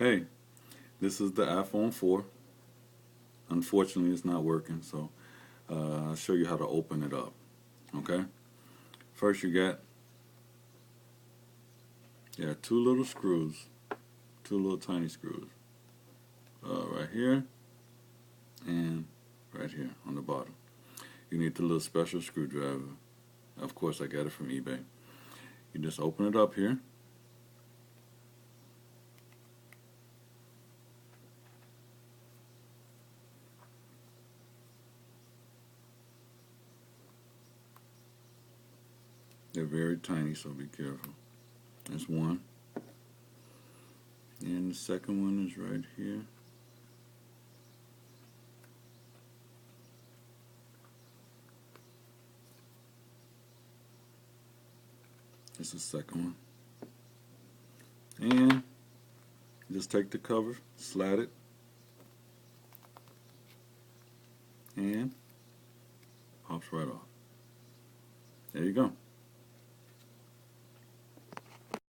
Hey, this is the iPhone 4. Unfortunately, it's not working, so I'll show you how to open it up. Okay? First, you got two little screws, two little tiny screws, right here and right here on the bottom. You need the little special screwdriver. Of course, I got it from eBay. You just open it up here. They're very tiny, so be careful. That's one. And the second one is right here. That's the second one. And just take the cover, slide it, and pops right off. There you go.